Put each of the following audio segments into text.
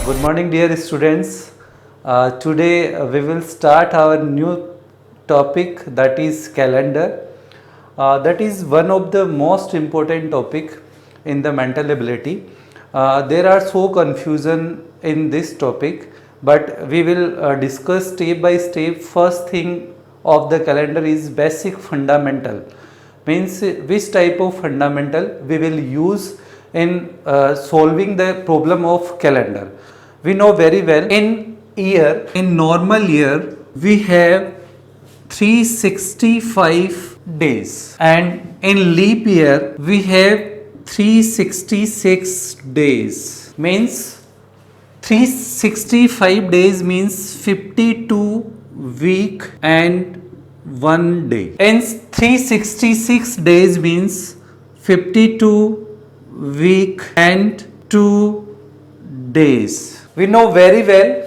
Good morning, dear students. Today we will start our new topic, that is calendar. That is one of the most important topic in the mental ability. There are so confusion in this topic, but we will discuss step by step. First thing of the calendar is basic fundamental, means which type of fundamental we will use in solving the problem of calendar. We know very well in normal year we have 365 days, and in leap year we have 366 days. Means 365 days means 52 week and 1 day, and 366 days means 52 week and 2 days. We know very well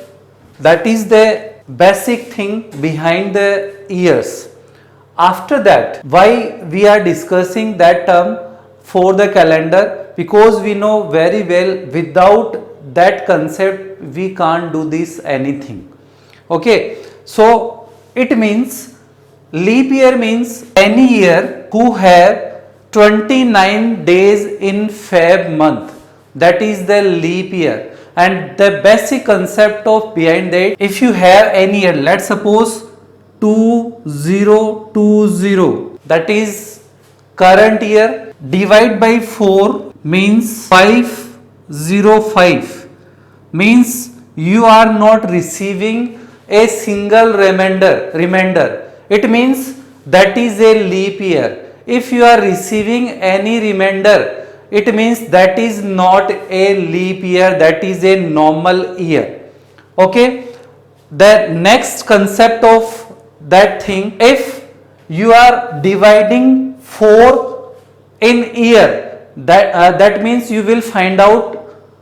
that is the basic thing behind the years. After that, why we are discussing that term for the calendar? Because we know very well without that concept we can't do this anything. Okay, so it means leap year means any year who have 29 days in Feb month, that is the leap year. And the basic concept of behind that, if you have any year, let's suppose 2020, that is current year, divide by 4 means 505, means you are not receiving a single remainder. It means that is a leap year. If you are receiving any remainder, it means that is not a leap year, that is a normal year. Okay, the next concept of that thing, if you are dividing 4 in year, that means you will find out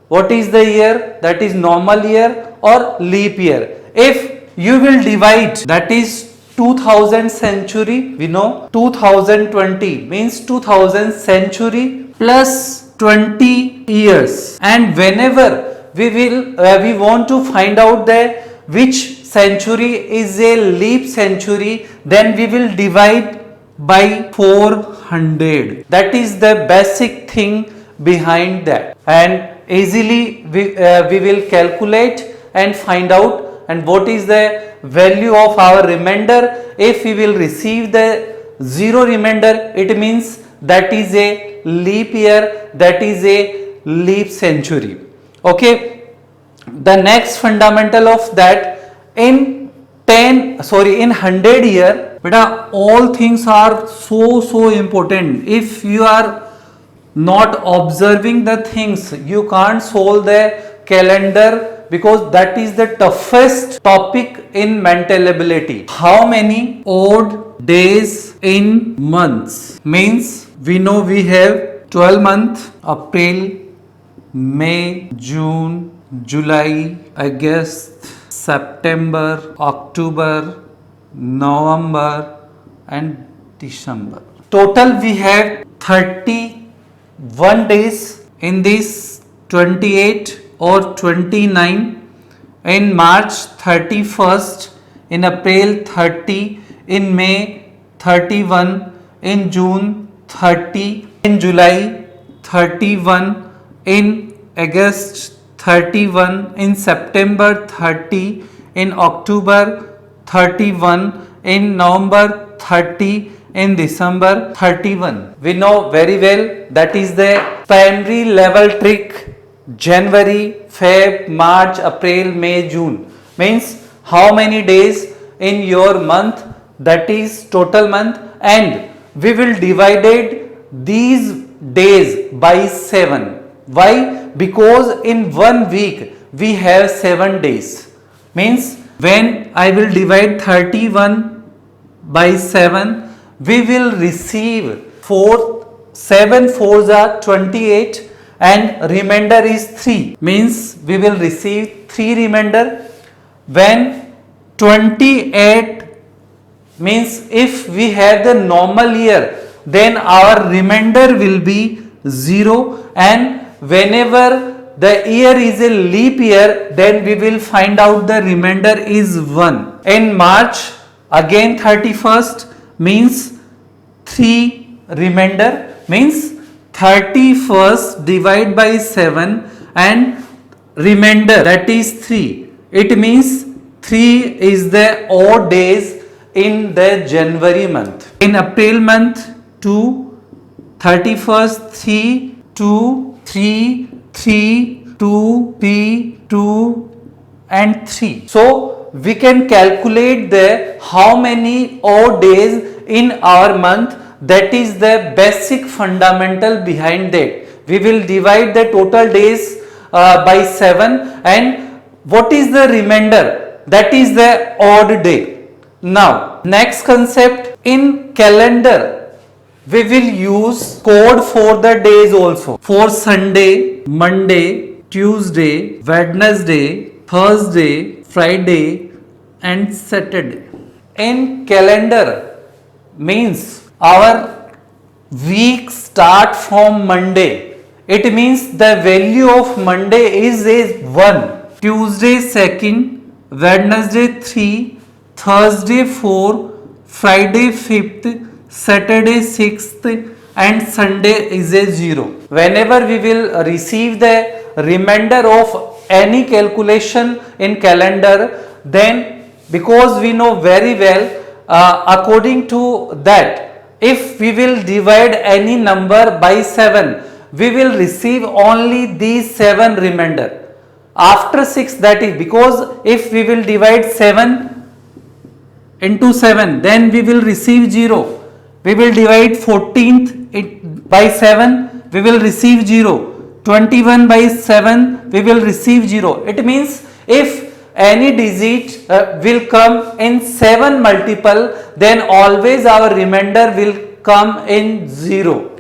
what is the year, that is normal year or leap year. If you will divide, that is 2000 century, we know 2020 means 2000 century plus 20 years, and whenever we want to find out the which century is a leap century, then we will divide by 400. That is the basic thing behind that, and easily we will calculate and find out and what is the value of our remainder. If we will receive the 0 remainder, it means that is a leap year, that is a leap century. Okay, the next fundamental of that, in 100 year, beta, all things are so important. If you are not observing the things, you can't solve the calendar, because that is the toughest topic in mental ability. How many odd days in months? Means we know we have 12 months, April, May, June, July, August, September, October, November and December. Total we have 31 days in this 28 or 29, in March 31st, in April 30, in May 31, in June 30, in July 31, in August 31, in September 30, in October 31, in November 30, in December 31. We know very well that is the primary level trick. January, Feb, March, April, May, June means how many days in your month, that is total month, and we will divide these days by 7. Why? Because in 1 week we have 7 days. Means when I will divide 31 by 7, we will receive 7 4s are 28 and remainder is 3, means we will receive 3 remainder. When 28 means if we have the normal year, then our remainder will be 0, and whenever the year is a leap year, then we will find out the remainder is 1. In March, again 31st means 3 remainder, means 31st divide by 7 and remainder, that is 3. It means 3 is the odd days in the January month. In April month, 2, 31st 3, 2, 3, 3, 2, 3, 2 and 3. So we can calculate the how many odd days in our month. That is the basic fundamental behind that. We will divide the total days by 7 and what is the remainder? That is the odd day. Now next concept, in calendar we will use code for the days also. For Sunday, Monday, Tuesday, Wednesday, Thursday, Friday and Saturday. In calendar means our week start from Monday. It means the value of Monday is 1. Tuesday 2nd, Wednesday 3, Thursday 4, Friday 5th, Saturday 6th and Sunday is a 0. Whenever we will receive the remainder of any calculation in calendar, then because we know very well according to that, if we will divide any number by 7, we will receive only these 7 remainder. After 6, that is, because if we will divide 7 into 7, then we will receive 0. We will divide 14th by 7, we will receive 0. 21 by 7, we will receive 0. It means if any digit will come in 7 multiple, then always our remainder will come in 0.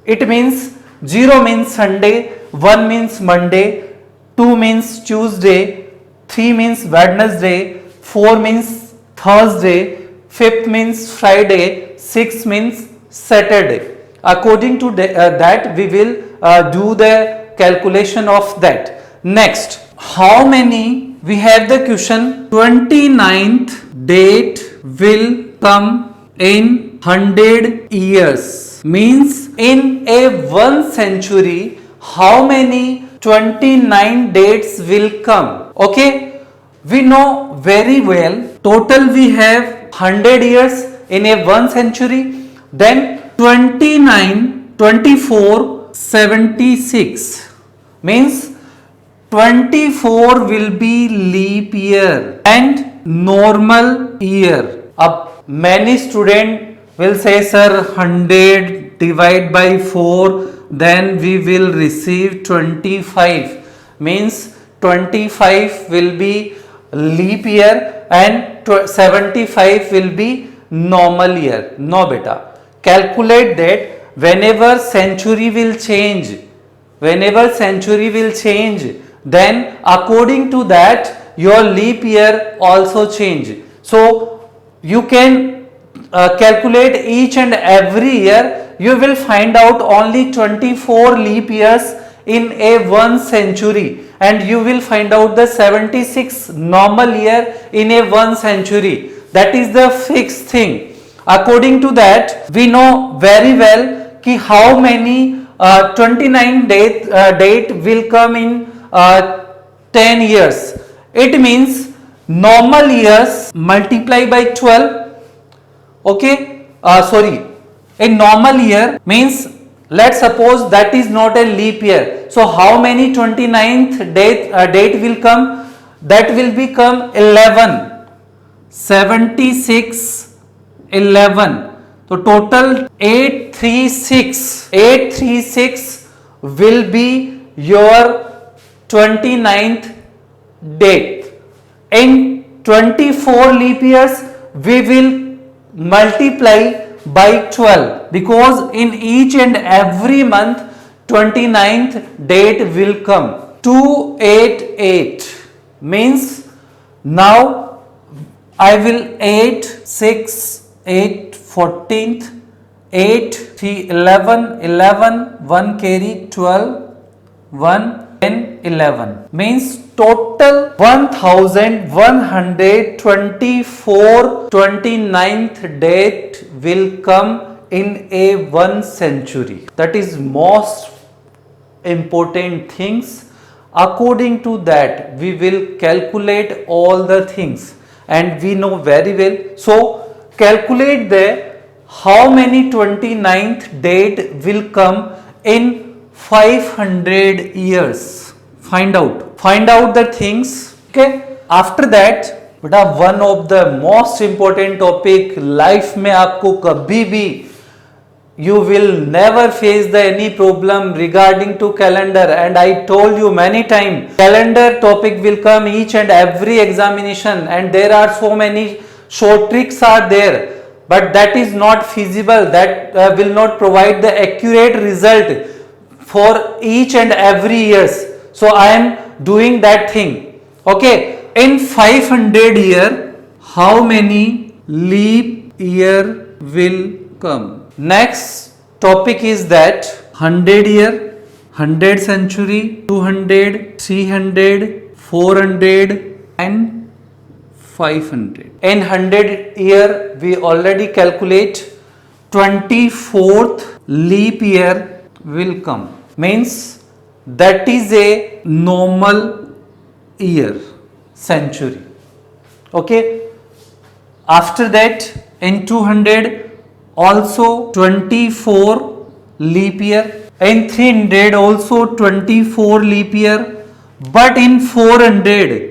It means 0 means Sunday, 1 means Monday, 2 means Tuesday, 3 means Wednesday, 4 means Thursday, 5th means Friday, 6 means Saturday. According to that we will do the calculation of that. Next, how many, we have the question, 29th date will come in 100 years. Means in a 1 century, how many 29 dates will come? Okay, we know very well, total we have 100 years in a 1 century, then 29, 24, 76 means 24 will be leap year and normal year. Many students will say, sir, 100 divide by 4, then we will receive 25. Means 25 will be leap year and 75 will be normal year. No beta. Calculate that whenever century will change, then according to that your leap year also change. So you can calculate each and every year, you will find out only 24 leap years in a 1 century and you will find out the 76 normal year in a 1 century. That is the fixed thing. According to that, we know very well ki how many 29 date will come in 10 years. It means normal years multiply by 12. Okay, a normal year means, let's suppose that is not a leap year. So how many 29th date will come? That will become 11. 76, 11. So total 836. 836 will be your 29th date. In 24 leap years, we will multiply by 12 because in each and every month 29th date will come. 288 means, now I will 8, 6, 8, 14th, 8, 3, 11, 11, 1 carry 12, 1, 11 means total 1124 29th date will come in a 1 century. That is most important things. According to that we will calculate all the things and we know very well. So calculate the how many 29th date will come in 500 years. Find out the things. Okay, after that बेटा one of the most important topic life में आपको कभी भी you will never face the any problem regarding to calendar, and I told you many times calendar topic will come each and every examination and there are so many short tricks are there, but that is not feasible, that will not provide the accurate result for each and every years. So I am doing that thing. Okay, in 500 year how many leap year will come? Next topic is that 100 year, 100 century, 200, 300, 400 and 500. In 100 year we already calculate 24th leap year will come, means that is a normal year, century. Okay, after that in 200 also 24 leap year, in 300 also 24 leap year, but in 400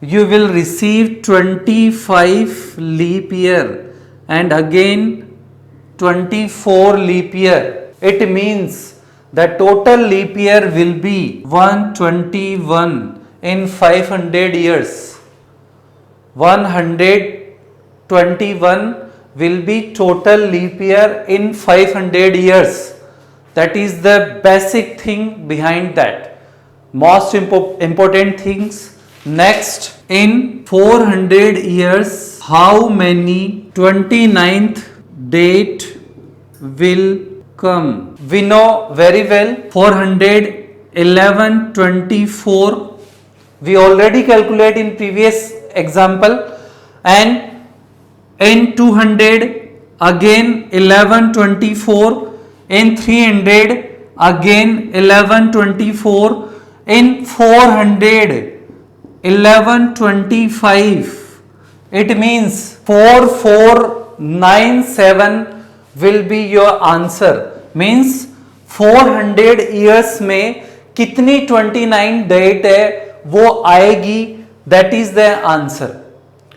you will receive 25 leap year and again 24 leap year. It means the total leap year will be 121 in 500 years. 121 will be total leap year in 500 years. That is the basic thing behind that. Most important things. Next, in 400 years how many 29th date will come? We know very well 400 11 24 we already calculate in previous example, and in 200 again 11 24, in 300 again 11 24, in 400 11 25. It means 4497 will be your answer. Means 400 years में कितनी 29 date है वो आएगी, that is the answer.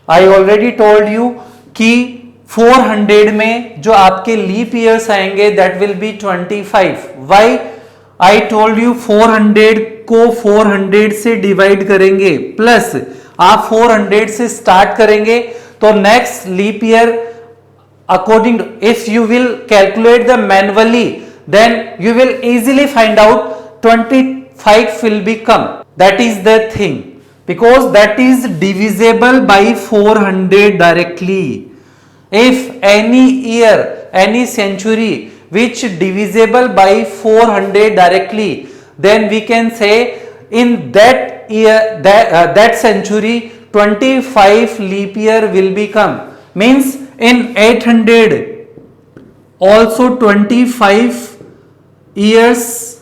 I already told you कि 400 में जो आपके leap years आएंगे that will be 25. Why? I told you 400 को 400 से डिवाइड करेंगे प्लस आप 400 से स्टार्ट करेंगे तो next leap year according to, if you will calculate them manually then you will easily find out 25 will become. That is the thing, because that is divisible by 400 directly. If any year, any century which divisible by 400 directly, then we can say in that year that century 25 leap year will become. Means in 800 also 25 years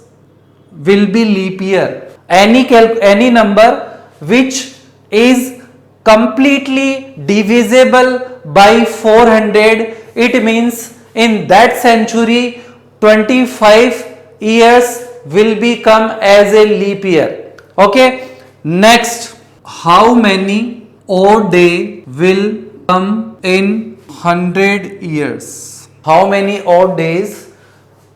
will be leap year. Any number which is completely divisible by 400, it means in that century 25 years will become as a leap year. Okay, next, how many odd day will come in 100 years? How many odd days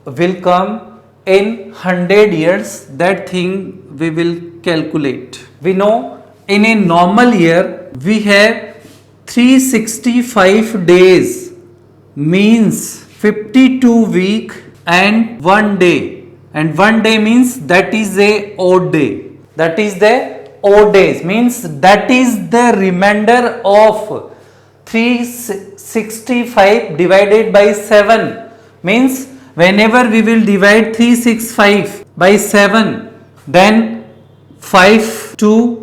will come in 100 years? That thing we will calculate. We know in a normal year we have 365 days, means 52 week and 1 day, and 1 day means that is a odd day. That is the odd days, means that is the remainder of 365 divided by 7, means whenever we will divide 365 by 7, then 5 2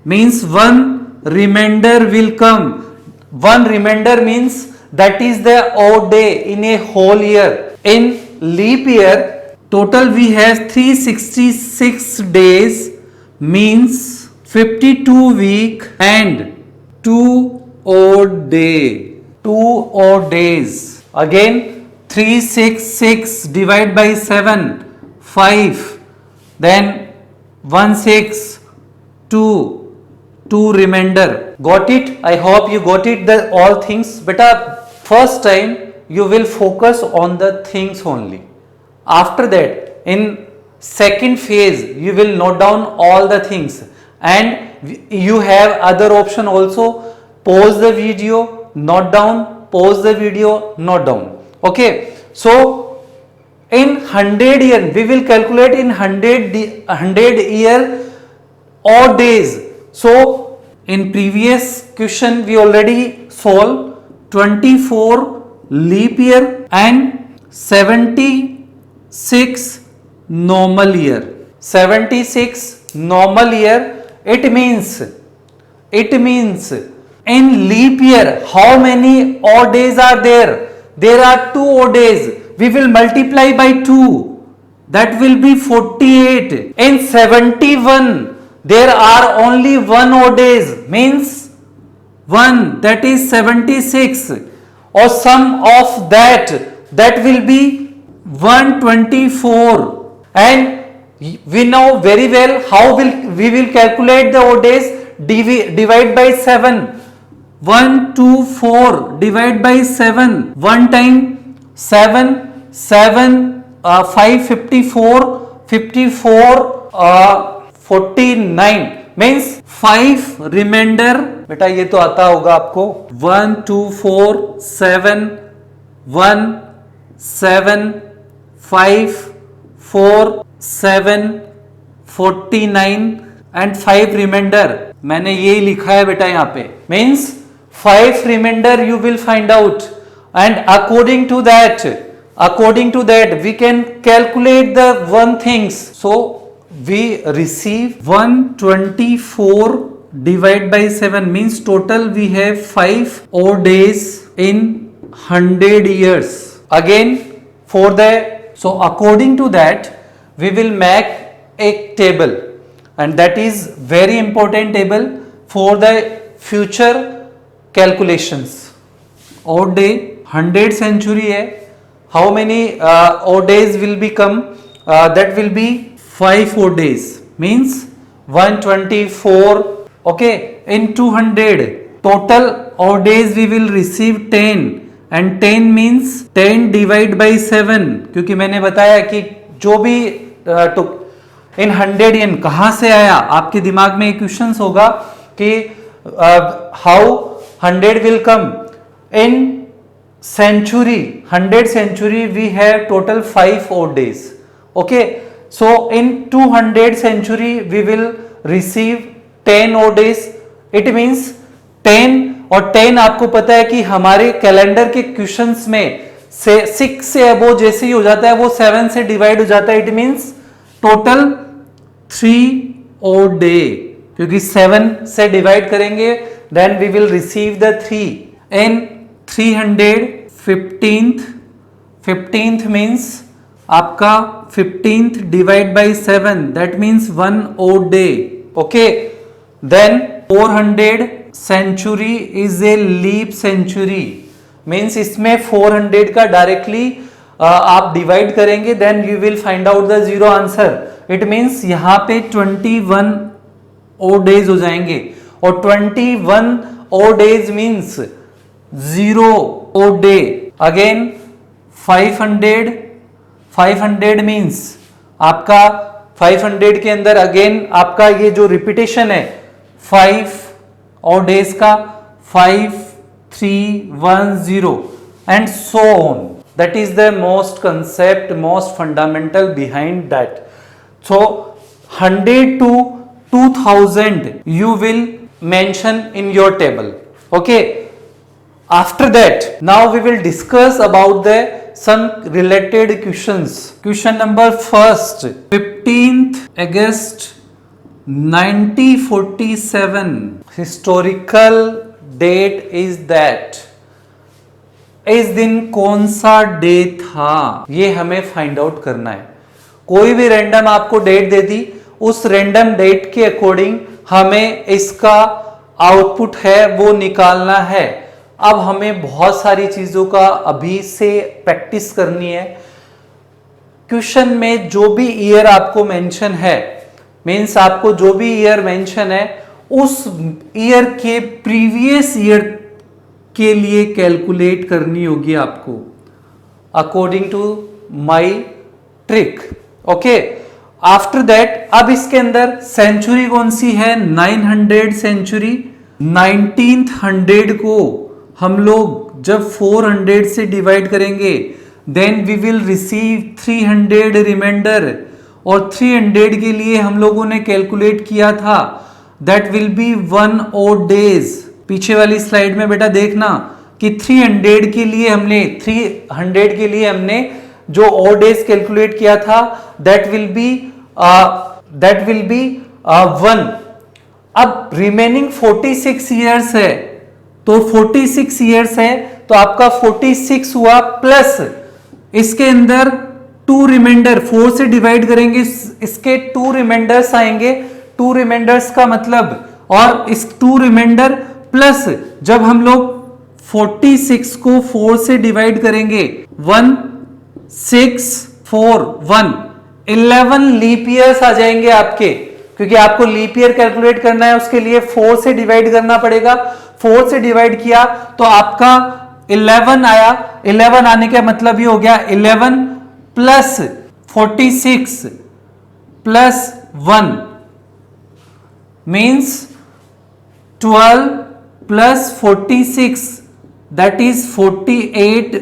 means one remainder will come. One remainder means that is the odd day in a whole year. In leap year, total we have 366 days, means 52 week and 2 odd day. 2 odd days. Again 366 divided by 7, 5, then 1 6, 2 remainder. Got it? I hope you got it, the all things. Beta, first time you will focus on the things only. After that, in second phase, you will note down all the things, and you have other option also. Pause the video, note down, pause the video, note down. Okay, so in 100 year, we will calculate in 100 year odd days. So in previous question we already solved 24 leap year and 76 normal year. 76 normal year, it means in leap year how many odd days are there? There are 2 odd days. We will multiply by 2, that will be 48. In 71 there are only 1 odd days, means 1, that is 76, or sum of that will be 124. And we know very well how we will calculate the odd days. Divide by 7, 124 divide by 7, 1 time 7, 5 54, 49 means 5 remainder. बेटा ये तो आता होगा आपको, 1 2 4 7 1 7 5 4 7 49 and 5 remainder. मैंने यही लिखा है बेटा यहाँ पे, means 5 remainder you will find out, and according to that we can calculate the one things. So we receive 124 divided by 7, means total we have 5 odd days in 100 years. Again for the, so according to that we will make a table, and that is very important table for the future calculations. Odd day 100 century है, how many odd days will become? That will be 5 odd days, means 124. Okay, in 200 total odd days we will receive 10, and 10 means 10 divided by 7, क्योंकि मैंने बताया कि जो भी इन 100 yen कहाँ से आया, आपके दिमाग में क्वेश्चंस होगा कि how 100 will come in century. 100 century we have total 5 odd days. Okay, so in 200 century we will receive 10 odd days. It means 10, और 10 आपको पता है कि हमारे कैलेंडर के क्वेश्चंस में से 6 से अबो जैसे ही हो जाता है वो 7 से डिवाइड हो जाता है. It means total 3 odd day, क्योंकि 7 से डिवाइड करेंगे then we will receive the 3. in 300 15th means आपका 15th divide by 7, that means 1 odd day. Okay, then 400 century is a leap century, means इसमें 400 का डायरेक्टली आप डिवाइड करेंगे then you will find out the zero answer. It means यहाँ पे 21 odd days हो जाएंगे, और 21 odd days means 0 odd day. Again 500 means आपका 500 के अंदर अगेन आपका ये जो रिपीटेशन है 5 odd days का 5 3 1 0 and so on. That is the most concept, most fundamental behind that. So 100 to 2000 you will mention in your table. Okay, after that now we will discuss about the some related questions. Question number first, 15th August 1947 historical date is that. इस दिन कौन सा day था, ये हमें find out करना है. कोई भी रैंडम आपको डेट दे दी, उस रैंडम डेट के अकॉर्डिंग हमें इसका आउटपुट है वो निकालना है. अब हमें बहुत सारी चीजों का अभी से प्रैक्टिस करनी है. क्वेश्चन में जो भी ईयर आपको मेंशन है, मींस आपको जो भी ईयर मेंशन है उस ईयर के प्रीवियस ईयर के लिए कैलकुलेट करनी होगी आपको according to my trick. Okay, after that अब इसके अंदर सेंचुरी कौन सी है, 900 सेंचुरी. 1900 को हम लोग जब 400 से डिवाइड करेंगे then we will receive 300 reminder. और 300 के लिए हम लोगों ने कैलकुलेट किया था that will B 1 odd days. पीछे वाली स्लाइड में बेटा देखना कि 300 के लिए हमने जो odd days कैलकुलेट किया था दैट विल बी 1. अब रिमेनिंग 46 ईयर्स है, तो 46 ईयर्स है तो आपका 46 हुआ प्लस इसके अंदर 2 रिमाइंडर 4 से डिवाइड करेंगे, इसके 2 रिमाइंडर्स आएंगे. 2 रिमाइंडर्स का मतलब और इस 2 रिमाइंडर प्लस जब हम लोग 46 को 4 से डिवाइड करेंगे 1 6 4 1 11 लीप ईयर्स आ जाएंगे आपके, क्योंकि आपको लीप ईयर कैलकुलेट करना है उसके लिए 4 से डिवाइड करना पड़ेगा. 4 से डिवाइड किया तो आपका 11 आया. 11 आने का मतलब ये हो गया 11 plus 46 plus 1 means 12 plus 46 that is 48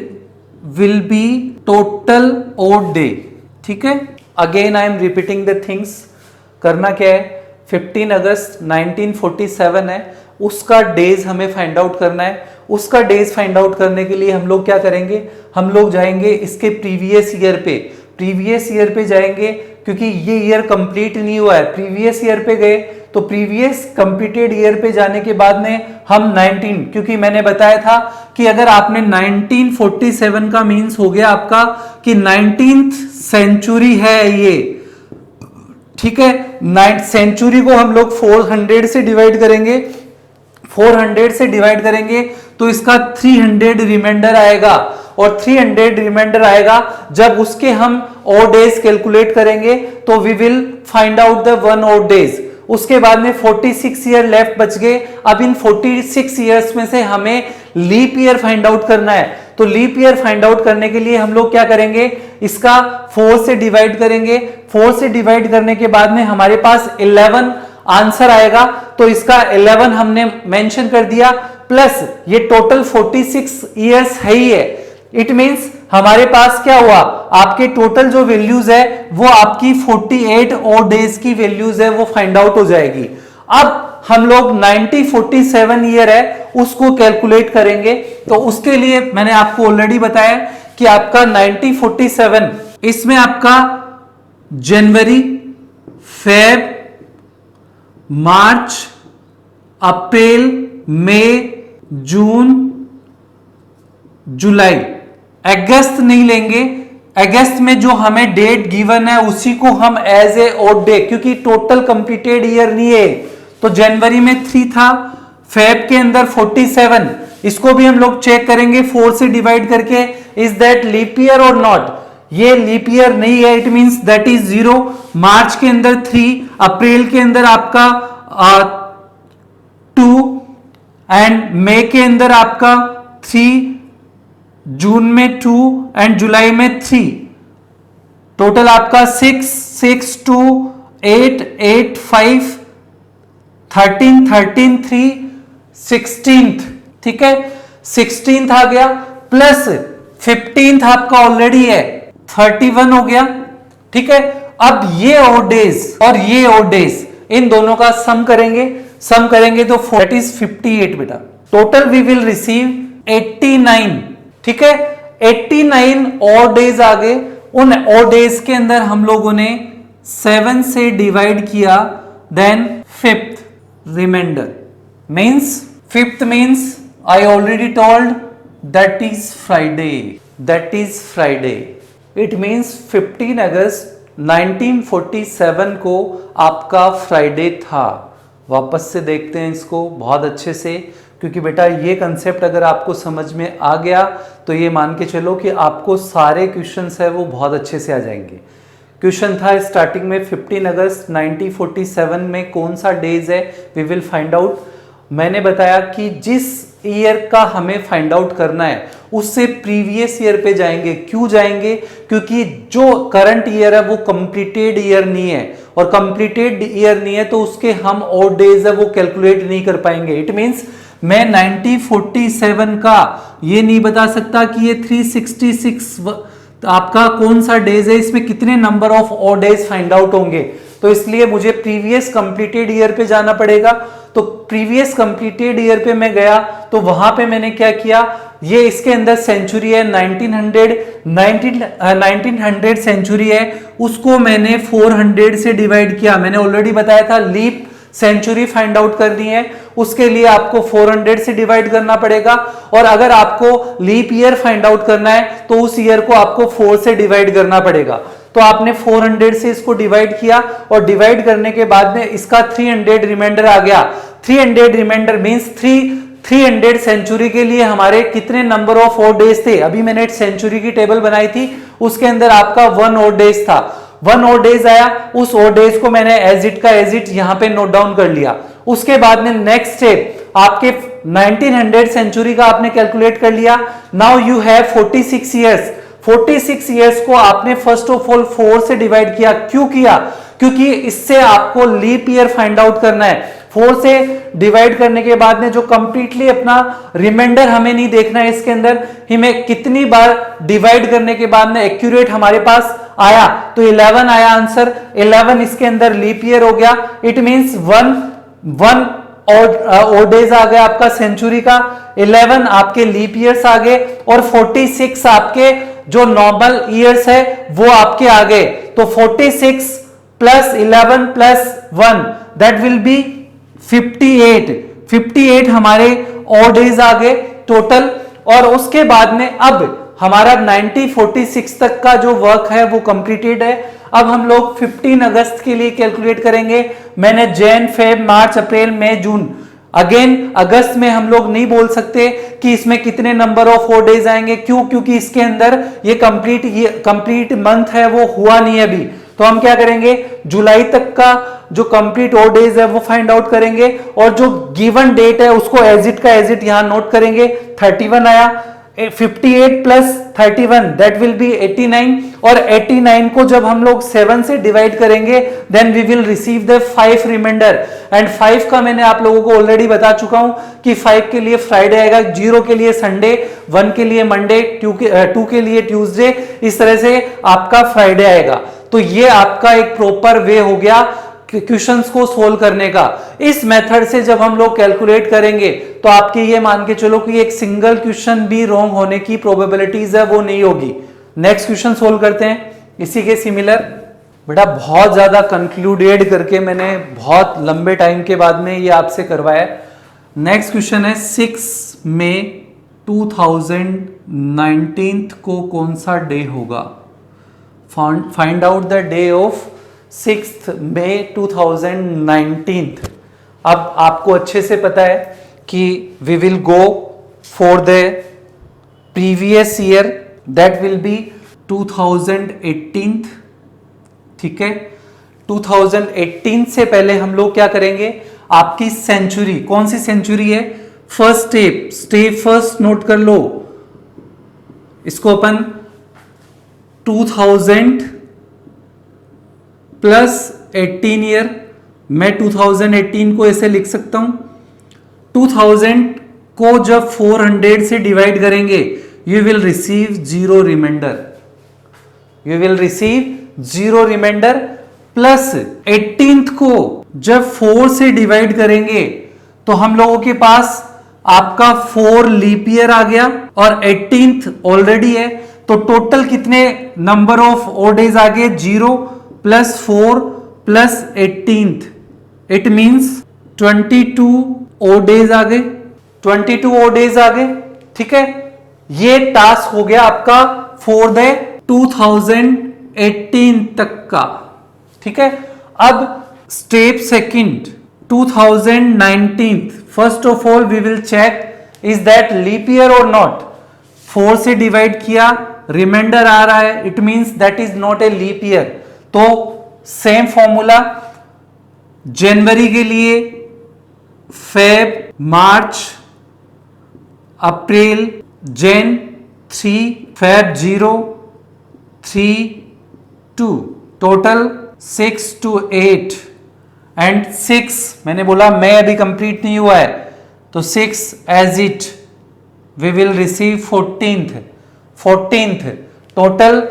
will be total odd day. ठीक है, again I am repeating the things. करना क्या है, 15 अगस्त 1947 है, उसका डेज हमें फाइंड आउट करना है. उसका डेज फाइंड आउट करने के लिए हम लोग क्या करेंगे, हम लोग जाएंगे इसके प्रीवियस ईयर पे जाएंगे, क्योंकि ये ईयर कंप्लीट नहीं हुआ है. प्रीवियस ईयर पे गए तो प्रीवियस कंप्लीटेड ईयर पे जाने के बाद में हम 19, क्योंकि मैंने बताया था कि अगर आपने 1947 का मीन्स हो गया आपका कि 19th सेंचुरी है ये. ठीक है, 9th सेंचुरी को हम लोग 400 से डिवाइड करेंगे. 400 से डिवाइड करेंगे तो इसका 300 रिमाइंडर आएगा. और 300 रिमाइंडर आएगा जब उसके हम odd days कैलकुलेट करेंगे तो we will find out the 1 odd days. उसके बाद में 46 ईयर लेफ्ट बच गए. अब इन 46 ईयर्स में से हमें लीप ईयर फाइंड आउट करना है. तो लीप ईयर फाइंड आउट करने के लिए हम लोग क्या करेंगे, इसका 4 से डिवाइड करेंगे. 4 से डिवाइड करने के बाद में हमारे पास 11 आंसर आएगा. तो इसका 11 हमने मेंशन कर दिया प्लस ये टोटल 46 ईयर्स है ही है. इट मींस हमारे पास क्या हुआ, आपके टोटल जो वैल्यूज है वो आपकी 48 odd days की वैल्यूज है वो फाइंड आउट हो जाएगी. अब हम लोग 1947 ईयर है उसको कैलकुलेट करेंगे. तो उसके लिए मैंने आपको ऑलरेडी बताया कि आपका 1947 इसमें आपका जनवरी, फेब, मार्च, अप्रैल, मई, जून, जुलाई, अगस्त नहीं लेंगे. अगस्त में जो हमें डेट गिवन है उसी को हम एज ए odd day, क्योंकि टोटल कंप्लीटेड ईयर नहीं है. तो जनवरी में 3 था, फेब के अंदर 47, इसको भी हम लोग चेक करेंगे 4 से डिवाइड करके, इज दैट लीप ईयर और नॉट. ये लीप ईयर नहीं है, इट मींस दैट इज 0. मार्च के अंदर 3, अप्रैल के अंदर आपका 2 एंड मई के अंदर आपका 3, जून में 2 एंड जुलाई में 3. टोटल आपका 6, 6, 2, 8, 8, 5, 13, 13, 3, 16th. ठीक है, 16th आ गया प्लस 15th आपका ऑलरेडी है, 31 हो गया. ठीक है, अब ये odd days और ये odd days इन दोनों का सम करेंगे तो दैट इज 58 बेटा. Total we will receive 89. ठीक है, 89 और डेज आ गए, उन और डेज के अंदर हम लोगों ने 7 से डिवाइड किया, then fifth reminder means, fifth means I already told that is Friday, that is Friday. It means 15 August 1947 को आपका फ्राइडे था। वापस से देखते हैं इसको बहुत अच्छे से, क्योंकि बेटा ये कंसेप्ट अगर आपको समझ में आ गया तो ये मान के चलो कि आपको सारे क्वेश्चंस है वो बहुत अच्छे से आ जाएंगे। क्वेश्चन था स्टार्टिंग में 15 अगस्त 1947 में कौन सा डेज है, वी विल फाइंड आउट। मैंने बताया कि जिस ईयर का हमें फाइंड आउट करना है उससे प्रीवियस ईयर पे जाएंगे। क्यों जाएंगे? क्योंकि जो करंट ईयर है वो कंप्लीटेड ईयर नहीं है, और कंप्लीटेड ईयर नहीं है तो उसके हम और डेज है वो कैलकुलेट नहीं कर पाएंगे। इट मींस मैं 1947 का ये नहीं बता सकता कि ये 366 आपका कौन सा डेज है, इसमें कितने नंबर ऑफ और डेज फाइंड आउट होंगे। तो इसलिए मुझे प्रीवियस कंप्लीटेड ईयर पे जाना पड़ेगा। तो प्रीवियस कंप्लीटेड ईयर पे मैं गया तो वहां पे मैंने क्या किया, ये इसके अंदर सेंचुरी है 1900 सेंचुरी है, उसको मैंने 400 से डिवाइड किया। मैंने ऑलरेडी बताया था लीप सेंचुरी फाइंड आउट करनी है, उसके लिए आपको 400 से डिवाइड करना पड़ेगा। और अगर आपको लीप ईयर फाइंड आउट करना है तो उस ईयर को आपको 4 से डिवाइड करना पड़ेगा। तो आपने 400 से इसको डिवाइड किया, और डिवाइड करने के बाद में इसका 300 रिमाइंडर आ गया। 300 रिमाइंडर मींस 300 सेंचुरी के लिए हमारे कितने नंबर ऑफ और डेज थे। अभी मैंने सेंचुरी की टेबल बनाई थी, उसके अंदर आपका 1 और डेज था। 1 और डेज आया, उस और डेज को मैंने एज इट का एज इट यहां पे नोट डाउन कर लिया। उसके बाद में नेक्स्ट स्टेप आपके 1900 सेंचुरी का आपने कैलकुलेट कर लिया। Now you have 46 years. 46 years को आपने फर्स्ट ऑफ ऑल 4 से डिवाइड किया। क्यों किया? क्योंकि इससे आपको लीप ईयर फाइंड आउट करना है। 4 से डिवाइड करने के बाद में जो कंप्लीटली अपना रिमाइंडर हमें नहीं देखना है, इसके अंदर हमें कितनी बार डिवाइड करने के बाद में एक्यूरेट हमारे पास आया, तो 11 आया आंसर। 11 इसके अंदर लीप ईयर हो गया। इट मींस 1 और डेज आ गया आपका सेंचुरी का, 11 आपके लीप ईयर्स आ गए, और 46 आपके जो नॉर्मल ईयर्स है वो आपके आ गए। तो 46 plus 11 plus 1 that will B 58। 58 हमारे और डेज आ गए टोटल। और उसके बाद में अब हमारा 1946 तक का जो वर्क है वो कंप्लीटेड है। अब हम लोग 15 अगस्त के लिए कैलकुलेट करेंगे। मैंने जैन, फेब, मार्च, अप्रैल, मई, जून, अगेन अगस्त में हम लोग नहीं बोल सकते कि इसमें कितने नंबर ऑफ 4 डेज आएंगे। क्यों? क्योंकि इसके अंदर ये कंप्लीट मंथ है वो हुआ नहीं है अभी। तो हम क्या करेंगे, जुलाई तक का जो कंप्लीट और डेज है वो फाइंड आउट करेंगे, और जो गिवन डेट है उसको एज इट का एज इट यहां नोट करेंगे। 31 आया, 58 प्लस 31 दैट विल बी 89, और 89 को जब हम लोग 7 से डिवाइड करेंगे then we will receive the 5 reminder. And 5 का मैंने आप लोगों को ऑलरेडी बता चुका हूं कि 5 के लिए फ्राइडे आएगा, 0 के लिए संडे, 1 के लिए मंडे, 2 के लिए ट्यूसडे, इस तरह से आपका फ्राइडे आएगा। तो ये आपका एक प्रॉपर वे हो गया क्वेश्चंस को सोल्व करने का। इस मेथड से जब हम लोग कैलकुलेट करेंगे तो आपके ये मान के चलो कि एक सिंगल क्वेश्चन भी रॉन्ग होने की प्रोबेबिलिटीज है वो नहीं होगी। नेक्स्ट क्वेश्चन सोल्व करते हैं इसी के सिमिलर। बेटा बहुत ज्यादा कंक्लूडेड करके मैंने बहुत लंबे टाइम के बाद में ये आपसे करवाया। नेक्स्ट क्वेश्चन है 6 मई 2019 को कौन सा डे होगा? Find out the day of 6 May 2019। अब आपको अच्छे से पता है कि we will go for the previous year that will be 2018। ठीक है, 2018 से पहले हम लोग क्या करेंगे, आपकी सेंचुरी, कौन सी सेंचुरी है, फर्स्ट स्टेप फर्स्ट नोट कर लो इसको अपन 2000 प्लस 18 ईयर। मैं 2018 को ऐसे लिख सकता हूं, 2000 को जब 400 से डिवाइड करेंगे you will receive 0 reminder, you will receive 0 reminder, plus 18th को जब 4 से डिवाइड करेंगे तो हम लोगों के पास आपका 4 लीप ईयर आ गया और 18th ऑलरेडी है, तो टोटल कितने नंबर ऑफ ओ डेज आ गए? 0 plus 4 plus 18th, it means 22 O days आ गए, 22 ओ डेज आ गए। ठीक है, ये टास्क हो गया आपका फॉर द 2018 तक का। ठीक है, अब step second 2019, first of all we will check is that leap year और नॉट। 4 से डिवाइड किया, रिमाइंडर आ रहा है, it means that is not a leap year. तो सेम फॉर्मूला, जनवरी के लिए Feb, March, April, Jan 3, Feb 0, 3, 2, total 6 to 8 and 6 मैंने बोला मैं अभी कंप्लीट नहीं हुआ है, तो 6 as it we will receive 14th total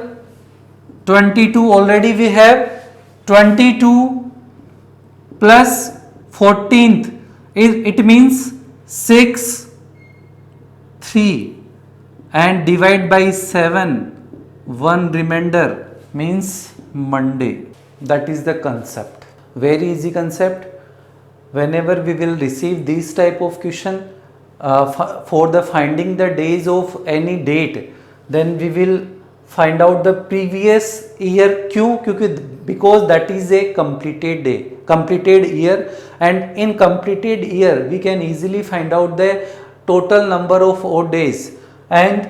22 already we have, 22 plus 14th it means 6, 3 and divide by 7, 1 remainder means Monday. That is the concept. Very easy concept. Whenever we will receive this type of question for the finding the days of any date, then we will find out the previous year. क्यों? क्योंकि because that is a completed day, completed year, and in completed year we can easily find out the total number of odd days and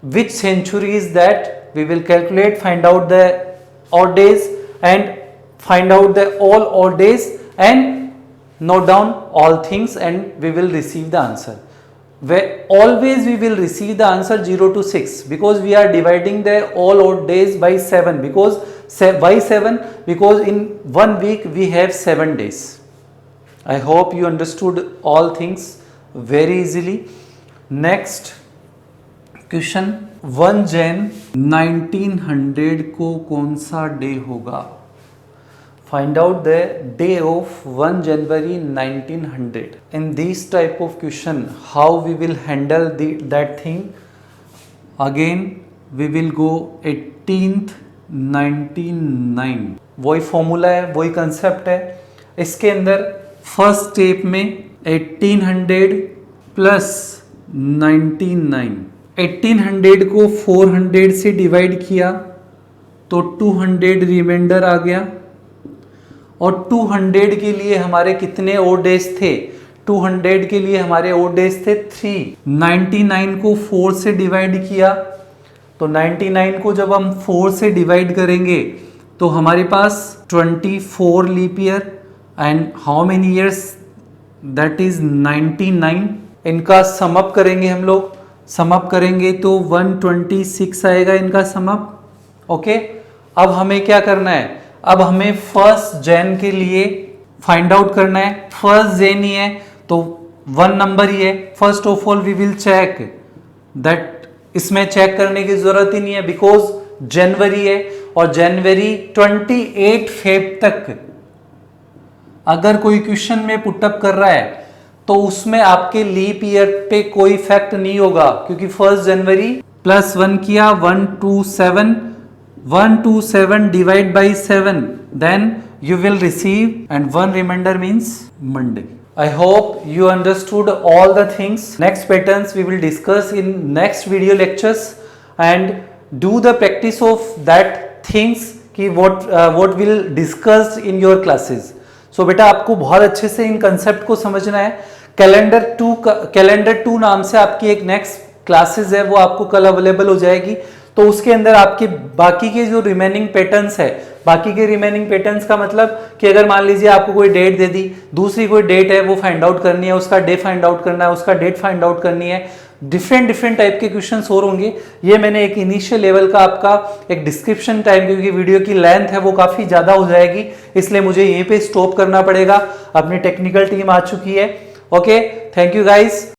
which century is that. We will calculate, find out the odd days and find out the all odd days and note down all things, and we will receive the answer. Where always we will receive the answer 0 to 6 because we are dividing the all odd days by 7 because why 7? Because in 1 week we have 7 days. I hope you understood all things very easily. Next question, 1 Jan 1900 को कौन सा day होगा? Find out the day of 1 January 1900. In this type of question, how we will handle that thing? Again we will go 18th 99, वही formula है, वही concept है। इसके अंदर फर्स्ट स्टेप में 1800 प्लस 99, 1800 को 400 से डिवाइड किया तो 200 रिमाइंडर आ गया, और 200 के लिए हमारे कितने ओड डेज थे? 200 के लिए हमारे ओड डेज थे 3। 99 को 4 से डिवाइड किया तो 99 को जब हम 4 से डिवाइड करेंगे तो हमारे पास 24 leap year and how many years? That is 99। इनका समअप करेंगे हम लोग, समअप करेंगे तो 126 आएगा इनका समअप। ओके, अब हमें क्या करना है? अब हमें 1 Jan के लिए फाइंड आउट करना है। 1 Jan ही है तो 1 नंबर ही है। First of all we will check that, इसमें चेक करने की जरूरत ही नहीं है बिकॉज जनवरी है और जनवरी 28 फेब तक अगर कोई क्वेश्चन में पुटअप कर रहा है तो उसमें आपके लीप ईयर पे कोई इफेक्ट नहीं होगा, क्योंकि 1 जनवरी प्लस 1 किया 127, 127 divide by 7, then you will receive and 1 remainder means Monday. I hope you understood all the things. Next patterns we will discuss in next video lectures and do the practice of that things कि what will discussed in your classes. So बेटा आपको बहुत अच्छे से इन concept को समझना है। Calendar 2 नाम से आपकी एक नेक्स्ट क्लासेस है, वो आपको कल अवेलेबल हो जाएगी। तो उसके अंदर आपके बाकी के जो रिमेनिंग पैटर्न्स है, बाकी के रिमेनिंग पैटर्न्स का मतलब कि अगर मान लीजिए आपको कोई डेट दे दी, दूसरी कोई डेट है वो फाइंड आउट करनी है, उसका डे फाइंड आउट करना है, उसका डेट फाइंड आउट करनी है, डिफरेंट टाइप के क्वेश्चंस और होंगे। ये मैंने एक इनिशियल लेवल का आपका एक डिस्क्रिप्शन टाइम, क्योंकि वीडियो की लेंथ है वो काफी ज्यादा हो जाएगी, इसलिए मुझे यहीं पे स्टॉप करना पड़ेगा। अपनी टेक्निकल टीम आ चुकी है। Okay, thank you guys.